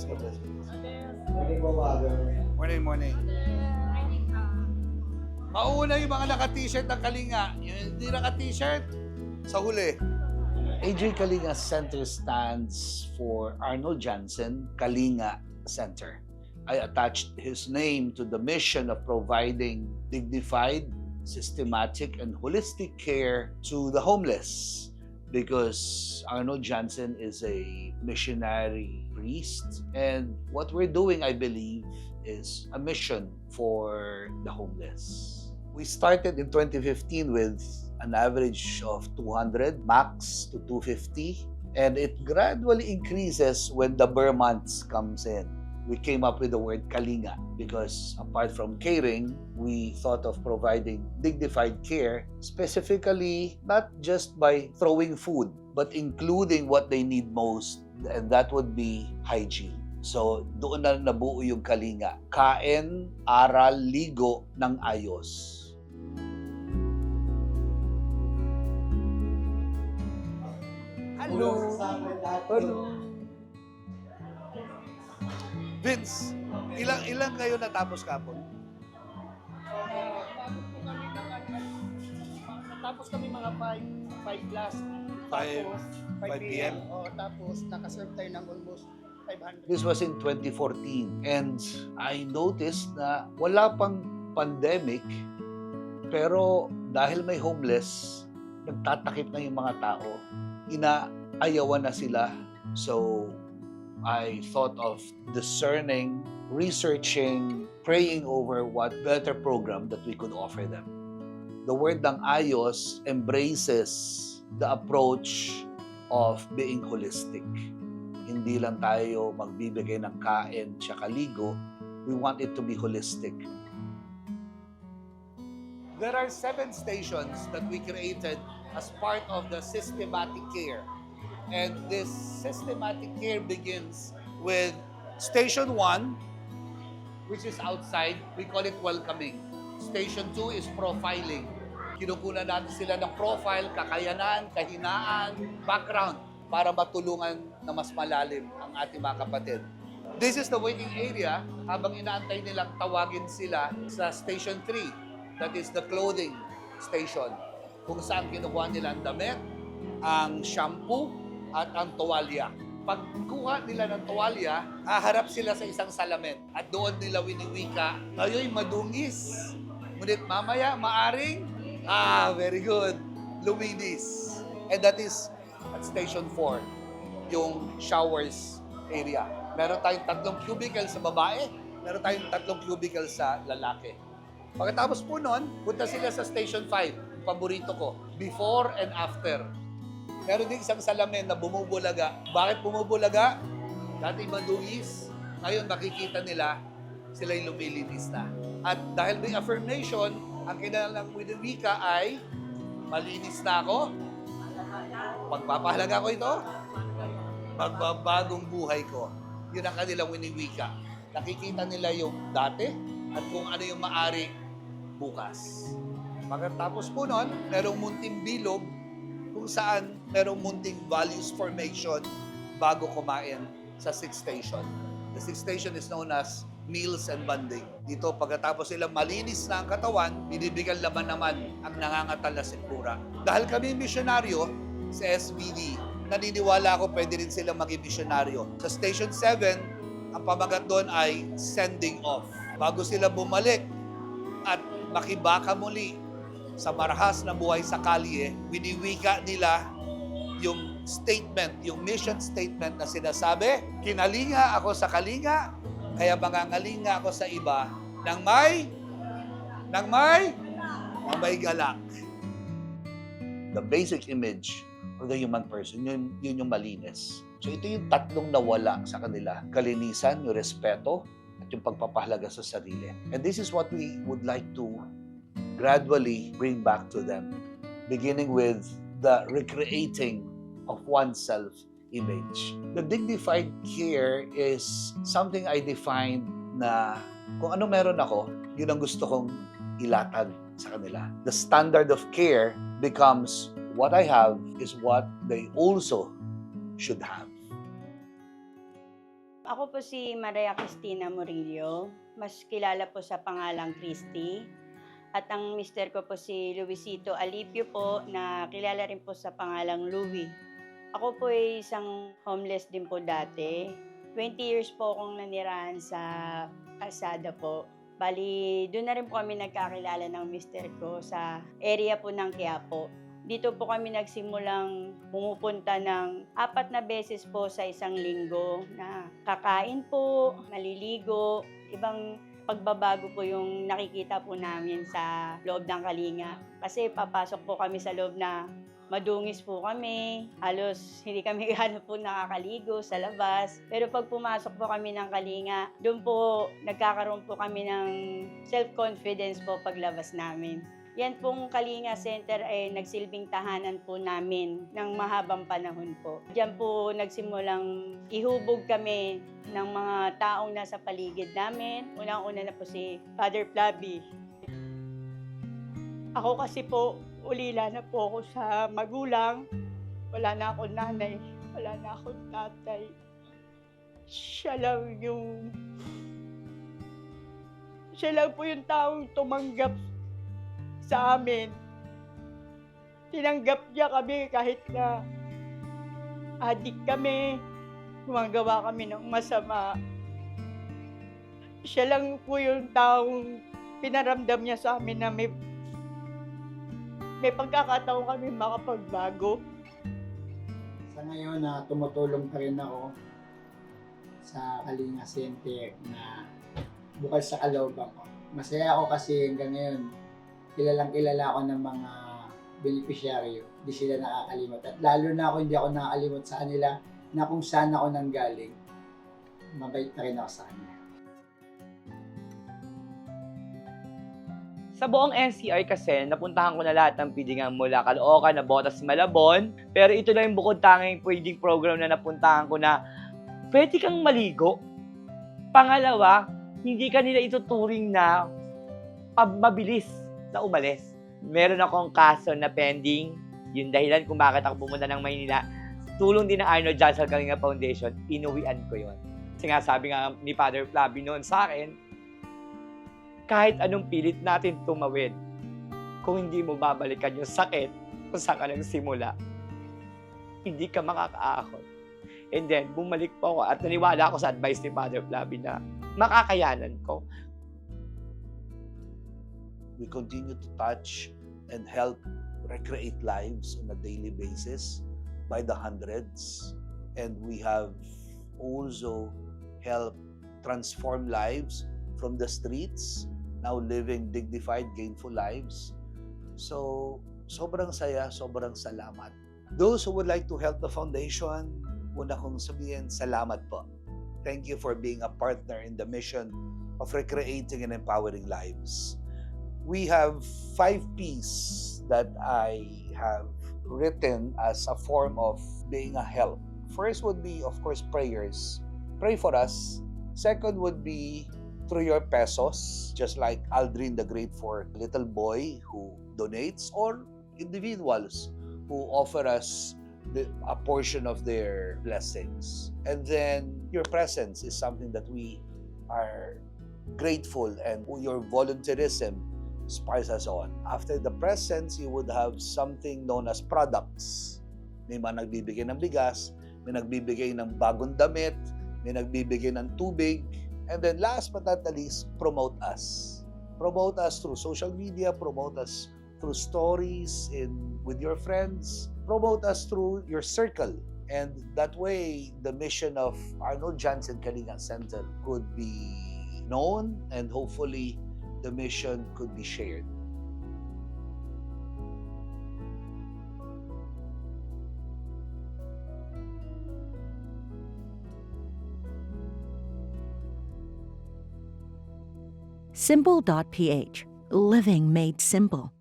bless. God bless. Morning po, Father. Morning, morning. Mauna yung mga naka-t-shirt ng Kalinga. Yung hindi naka-t-shirt, sa huli. AJ Kalinga Center stands for Arnold Janssen Kalinga Center. I attached his name to the mission of providing dignified, systematic, and holistic care to the homeless because Arnold Janssen is a missionary priest. And what we're doing, I believe, is a mission for the homeless. We started in 2015 with an average of 200, max to 250. And it gradually increases when the Burr months comes in. We came up with the word Kalinga because apart from caring, we thought of providing dignified care, specifically not just by throwing food, but including what they need most, and that would be hygiene. So, doon na nabuo yung Kalinga. Kain, aral, ligo ng ayos. Hello! Hello! Vince, ilang kayo natapos kapon? Tapos kami mga 5 class. 5 p.m. Tapos nakaserve tayo ng almost 500. This was in 2014 and I noticed na wala pang pandemic pero dahil may homeless, nagtatakip na yung mga tao, inaayawan na sila. So I thought of discerning, researching, praying over what better program that we could offer them. The word ng ayos embraces the approach of being holistic. Hindi lang tayo magbibigay ng kain tsaka ligo. We want it to be holistic. There are 7 stations that we created as part of the systematic care. And this systematic care begins with Station 1, which is outside. We call it welcoming. Station 2 is profiling. Kinukunan natin sila ng profile, kakayanan, kahinaan, background para matulungan na mas malalim ang ating mga kapatid. This is the waiting area habang inaantay nilang tawagin sila sa Station 3. That is the clothing station. Kung saan kinukuha nila ang damit, ang shampoo, at ang tuwalya. Pagkuha nila ng tuwalya, haharap sila sa isang salamin at doon nila winiwika, "Kayo'y madungis. Ngunit mamaya, maaring, very good, luminis." And that is at Station 4, yung showers area. Meron tayong 3 cubicle sa babae, meron tayong 3 cubicle sa lalaki. Pagkatapos po nun, punta sila sa Station 5, paborito ko, before and after. Meron din isang salamin na bumubulaga. Bakit bumubulaga? Dati madungis. Ngayon makikita nila sila'y lumilinis na. At dahil may affirmation, ang kinalang wika ay malinis na ako. Pagpapahalaga ko ito. Magbabagong buhay ko. Yun ang kanilang winiwika. Nakikita nila yung dati at kung ano yung maari bukas. Pagkatapos po nun, merong munting bilog kung saan merong munting values formation bago kumain sa 6th station. The 6th station is known as meals and bonding. Dito, pagkatapos silang malinis na ang katawan, binibigyan laman naman ang nangangatal na sikmura. Dahil kami misyonaryo sa SBD, naniniwala ako pwede rin silang maging misyonaryo. Sa Station 7, ang pamagat doon ay sending off. Bago sila bumalik at makibaka muli sa marahas na buhay sa kalye, winiwika nila yung statement, yung mission statement na sinasabi, "Kinalinga ako sa kalinga, kaya mangangalinga ako sa iba ng may galak." The basic image of the human person, yun yung malinis. So ito yung 3 nawala sa kanila. Kalinisan, yung respeto, at yung pagpapahalaga sa sarili. And this is what we would like to gradually bring back to them, beginning with the recreating of one's self-image. The dignified care is something I defined na kung ano meron ako, yun ang gusto kong ilatag sa kanila. The standard of care becomes what I have is what they also should have. Ako po si Maria Cristina Murillo, mas kilala po sa pangalang Christy. At ang mister ko po si Luisito Alipio po, na kilala rin po sa pangalang Louie. Ako po ay isang homeless din po dati. 20 years po akong nanirahan sa kalsada po. Bali, doon na rin po kami nagkakilala ng mister ko sa area po ng Quiapo. Dito po kami nagsimulang pumupunta ng 4 na beses po sa isang linggo na kakain po, maliligo, ibang pagbabago po yung nakikita po namin sa loob ng Kalinga. Kasi papasok po kami sa loob na madungis po kami, halos hindi kami gano'n po nakakaligo sa labas. Pero pag pumasok po kami ng Kalinga, doon po nagkakaroon po kami ng self-confidence po paglabas namin. Yan pong Kalinga Center ay nagsilbing tahanan po namin ng mahabang panahon po. Diyan po nagsimulang ihubog kami ng mga taong nasa paligid namin. Unang-una na po si Father Flaby. Ako kasi po, ulila na po ako sa magulang. Wala na akong nanay, wala na akong tatay. Siya lang po yung taong tumanggap sa amin. Tinanggap niya kami kahit na adik kami, gumagawa kami ng masama. Siya lang po yung taong pinaramdam niya sa amin na may pagkakataon kami makapagbago. Sa ngayon na tumutulong pa rin ako sa Kalinga Center na bukal sa kalooban ko. Masaya ako kasi hanggang ngayon kilalang kilala ako ng mga beneficiaryo. Hindi sila nakakalimot. At lalo na ako, hindi ako nakakalimot sa kanila na kung saan ako nanggaling. Mabait na rin ako sa kanila. Sa buong NCR kasi, napuntahan ko na lahat ng pidingan mula Caloocan, Navotas, Malabon. Pero ito lang yung bukod tanging pwedeng program na napuntahan ko na pwede kang maligo. Pangalawa, hindi ka nila ituturing na mabilis na umalis. Meron akong kaso na pending. Yung dahilan kung bakit ako pumunta ng Maynila. Tulong din ng Arnold Johnson Kalinga Foundation, inuwian ko yon. Kasi nga sabi nga ni Father Flaby noon sa akin, kahit anong pilit natin tumawid, kung hindi mo babalikan yung sakit kung saan ka nagsimula, hindi ka makakaahon. And then, bumalik po ako at naniwala ako sa advice ni Father Flaby na makakayanan ko. We continue to touch and help recreate lives on a daily basis by the hundreds. And we have also helped transform lives from the streets, now living dignified, gainful lives. So, sobrang saya, sobrang salamat. Those who would like to help the foundation, una kong sabihin, salamat po. Thank you for being a partner in the mission of recreating and empowering lives. We have 5 P's that I have written as a form of being a help. First would be, of course, prayers. Pray for us. Second would be through your pesos, just like Aldrin the Great for little boy who donates, or individuals who offer us a portion of their blessings. And then your presence is something that we are grateful, and your volunteerism inspires us on. After the presents, you would have something known as products. May mga nagbibigay ng bigas, may nagbibigay ng bagong damit, may nagbibigay ng tubig, and then last but not the least, promote us. Promote us through social media, promote us through stories with your friends, promote us through your circle. And that way, the mission of Arnold Johnson Kalinga Center could be known, and hopefully the mission could be shared. Simple.ph. Living made simple.